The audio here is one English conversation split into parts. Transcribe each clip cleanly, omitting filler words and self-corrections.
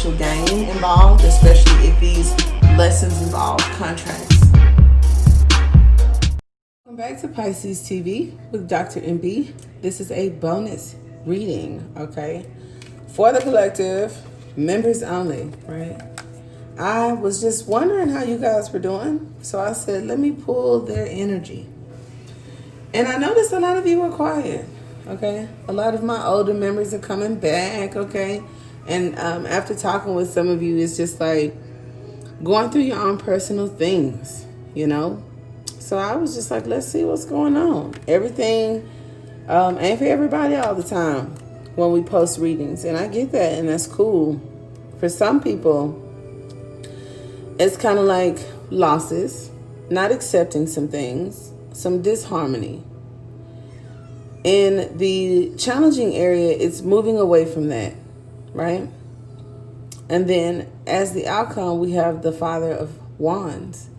financial gain involved, especially if these lessons involve contracts. Welcome back to Pisces TV with Dr. MB. This is a bonus reading, okay? For the collective, members only, right? I was just wondering how you guys were doing. So I said, let me pull their energy. And I noticed a lot of you were quiet, okay? A lot of my older members are coming back, okay? And after talking with some of you, it's just like going through your own personal things, you know? So I was just like, let's see what's going on. Everything ain't for everybody all the time when we post readings. And I get that, and that's cool. For some people, it's kind of like losses, not accepting some things, some disharmony. In the challenging area, it's moving away from that, right? And then as the outcome, we have the Father of Wands.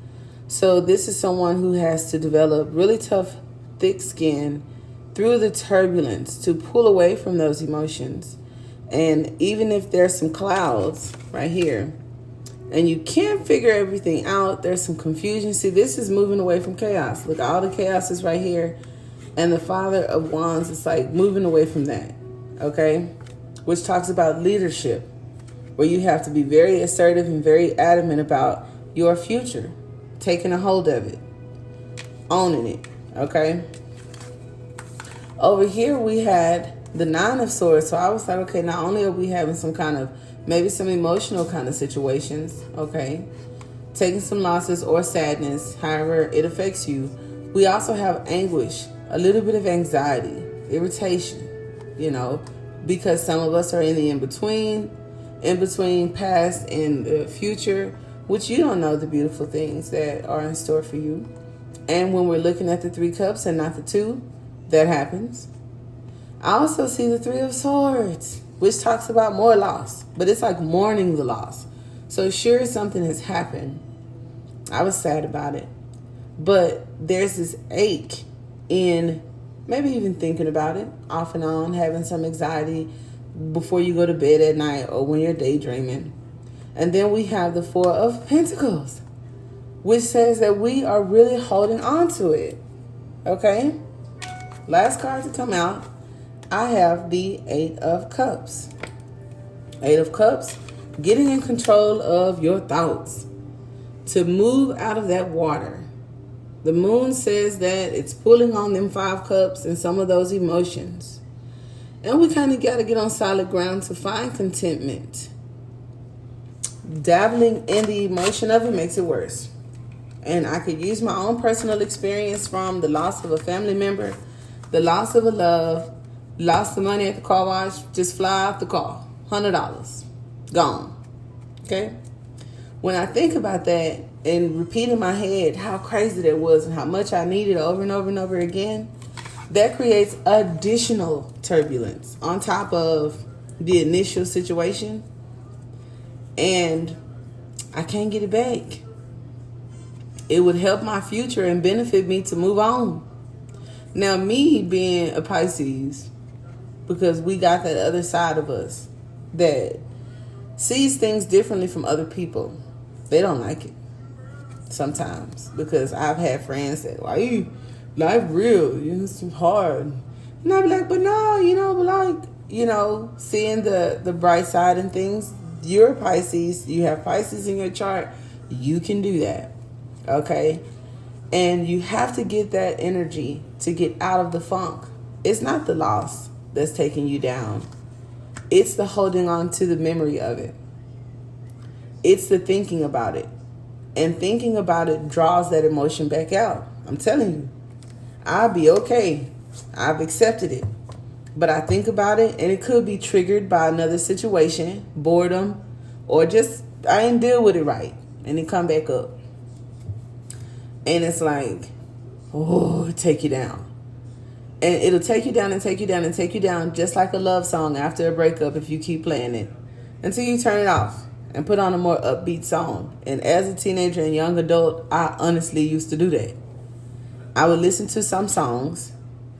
So this is someone who has to develop really tough, thick skin through the turbulence to pull away from those emotions. And even if there's some clouds right here and you can't figure everything out, there's some confusion. See, this is moving away from chaos. Look, all the chaos is right here. And the Father of Wands is like moving away from that, okay? Which talks about leadership, where you have to be very assertive and very adamant about your future, taking a hold of it, owning it, okay? Over here, we had the Nine of Swords. So I was like, okay, not only are we having some kind of, maybe some emotional kind of situations, okay? Taking some losses or sadness, however it affects you. We also have anguish, a little bit of anxiety, irritation, you know, because some of us are in the in-between past and the future, which you don't know the beautiful things that are in store for you. And when we're looking at the Three Cups and not the Two, that happens. I also see the Three of Swords, which talks about more loss, but it's like mourning the loss. So sure, something has happened. I was sad about it. But there's this ache in maybe even thinking about it off and on, having some anxiety before you go to bed at night or when you're daydreaming. And then we have the Four of Pentacles, which says that we are really holding on to it. Okay? Last card to come out, I have the Eight of Cups. Eight of Cups, getting in control of your thoughts to move out of that water. The moon says that it's pulling on them 5 cups and some of those emotions. And we kind of got to get on solid ground to find contentment. Dabbling in the emotion of it makes it worse. And I could use my own personal experience from the loss of a family member, the loss of a love, lost the money at the car wash, just fly out the car, $100, gone. Okay? When I think about that and repeat in my head how crazy that was and how much I needed over and over and over again, that creates additional turbulence on top of the initial situation. And I can't get it back. It would help my future and benefit me to move on. Now, me being a Pisces, because we got that other side of us that sees things differently from other people. They don't like it sometimes, because I've had friends that, why you life real, you know, it's hard. And I'll be like, but no, you know, but like, you know, seeing the bright side and things. You're a Pisces, you have Pisces in your chart, you can do that, okay? And you have to get that energy to get out of the funk. It's not the loss that's taking you down. It's the holding on to the memory of it. It's the thinking about it. And thinking about it draws that emotion back out. I'm telling you, I'll be okay. I've accepted it. But I think about it, and it could be triggered by another situation, boredom, or just I didn't deal with it right, and it come back up. And it's like, oh, take you down. And it'll take you down and take you down and take you down, just like a love song after a breakup if you keep playing it, until you turn it off and put on a more upbeat song. And as a teenager and young adult, I honestly used to do that. I would listen to some songs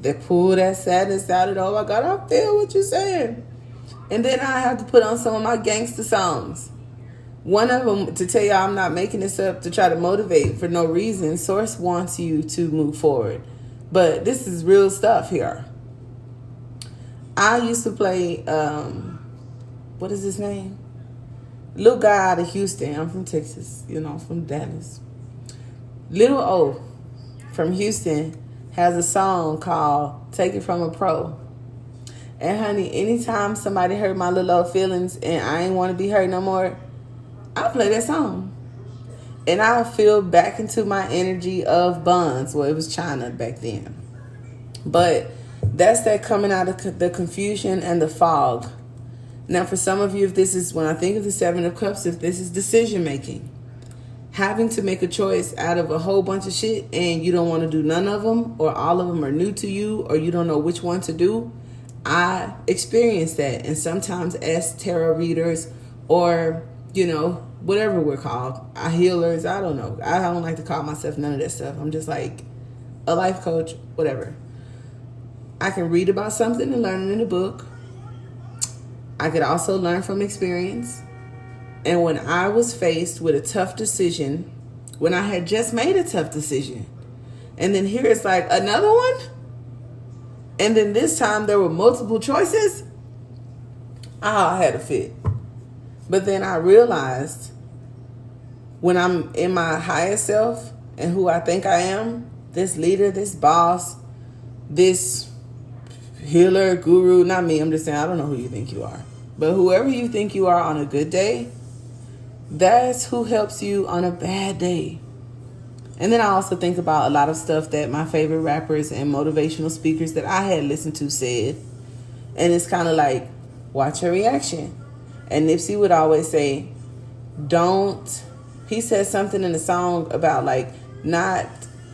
that pull that sadness out and, oh my God, I feel what you're saying. And then I have to put on some of my gangster songs. One of them, to tell y'all I'm not making this up to try to motivate for no reason, Source wants you to move forward. But this is real stuff here. I used to play, what is his name? Little guy out of Houston. I'm from Texas, from Dallas. Little O from Houston has a song called Take It From a Pro. And honey, anytime somebody hurt my little old feelings and I ain't want to be hurt no more, I play that song. And I feel back into my energy of Buns. Well, it was China back then. But that's that coming out of the confusion and the fog. Now, for some of you, if this is, when I think of the Seven of Cups, if this is decision making, having to make a choice out of a whole bunch of shit and you don't want to do none of them, or all of them are new to you, or you don't know which one to do, I experience that. And sometimes as tarot readers or, whatever we're called, healers, I don't know. I don't like to call myself none of that stuff. I'm just like a life coach, whatever. I can read about something and learn it in a book. I could also learn from experience. And when I was faced with a tough decision, when I had just made a tough decision, and then here it's like another one, and then this time there were multiple choices, I had a fit. But then I realized when I'm in my highest self and who I think I am, this leader, this boss, this healer, guru, not me, I'm just saying, I don't know who you think you are. But whoever you think you are on a good day, that's who helps you on a bad day. And then I also think about a lot of stuff that my favorite rappers and motivational speakers that I had listened to said. And it's kind of like, watch your reaction. And Nipsey would always say, he said something in the song about like not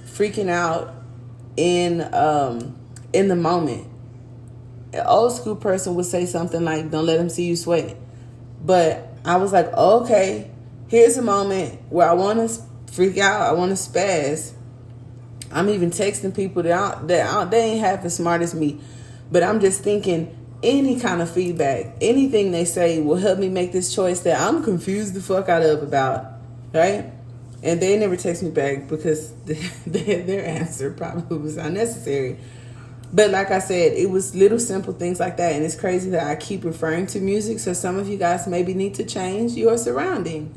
freaking out in the moment. An old school person would say something like, don't let them see you sweat. But I was like, okay, here's a moment where I want to freak out. I want to spaz. I'm even texting people that they ain't half as smart as me. But I'm just thinking any kind of feedback, anything they say will help me make this choice that I'm confused the fuck out of about, right? And they never text me back because their answer probably was unnecessary. But like I said, it was little simple things like that. And it's crazy that I keep referring to music. So some of you guys maybe need to change your surrounding.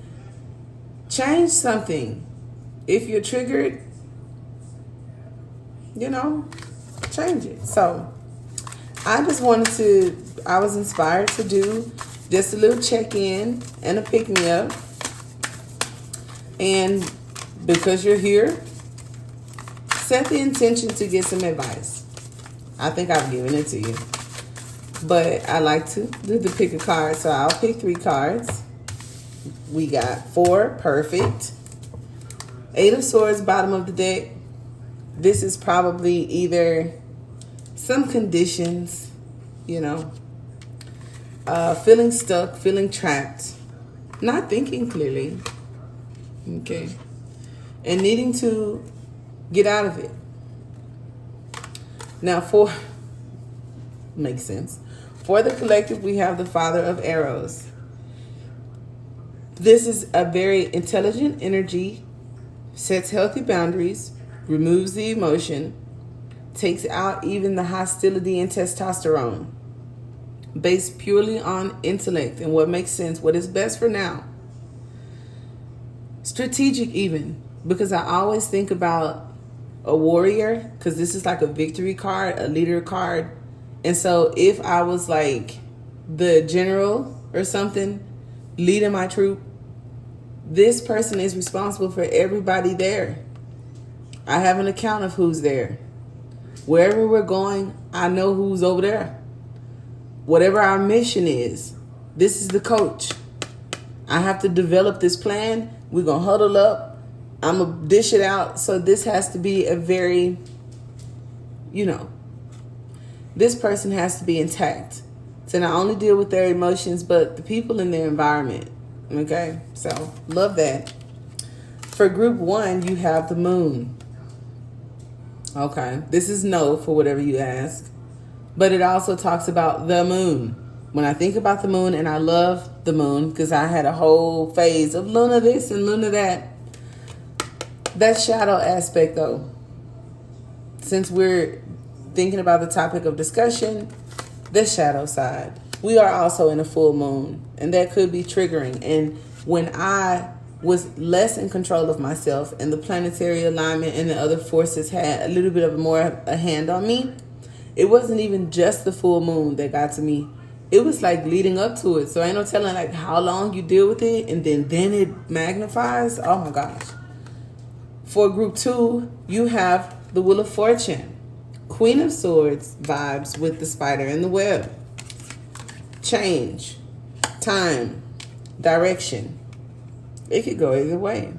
Change something. If you're triggered, change it. So I was inspired to do just a little check-in and a pick-me-up. And because you're here, set the intention to get some advice. I think I've given it to you. But I like to do the pick a card, so I'll pick 3 cards. We got 4, perfect. 8 of Swords, bottom of the deck. This is probably either some conditions, feeling stuck, feeling trapped, not thinking clearly, okay, and needing to get out of it. Now, makes sense. For the collective, we have the Father of Arrows. This is a very intelligent energy, sets healthy boundaries, removes the emotion, takes out even the hostility and testosterone, based purely on intellect and what makes sense, what is best for now. Strategic even, because I always think about a warrior, because this is like a victory card, a leader card. And so if I was like the general or something leading my troop, this person is responsible for everybody there. I have an account of who's there. Wherever we're going, I know who's over there. Whatever our mission is, this is the coach. I have to develop this plan. We're going to huddle up. I'm going to dish it out. So this has to be a very, this person has to be intact to not only deal with their emotions, but the people in their environment. Okay, so love that. For group 1, you have the moon. Okay, this is no for whatever you ask, but it also talks about the moon. When I think about the moon, and I love the moon because I had a whole phase of Luna this and Luna that. That shadow aspect, though, since we're thinking about the topic of discussion, the shadow side. We are also in a full moon, and that could be triggering. And when I was less in control of myself and the planetary alignment and the other forces had a little bit of more a hand on me, it wasn't even just the full moon that got to me. It was like leading up to it. So ain't no telling like how long you deal with it, and then it magnifies. Oh my gosh. For group 2, you have the Wheel of Fortune. Queen of Swords vibes with the spider in the web. Change, time, direction. It could go either way.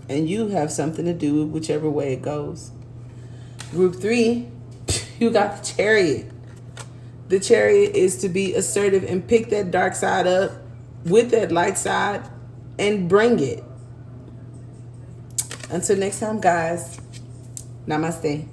And you have something to do with whichever way it goes. Group 3, you got the Chariot. The Chariot is to be assertive and pick that dark side up with that light side and bring it. Until next time, guys. Namaste.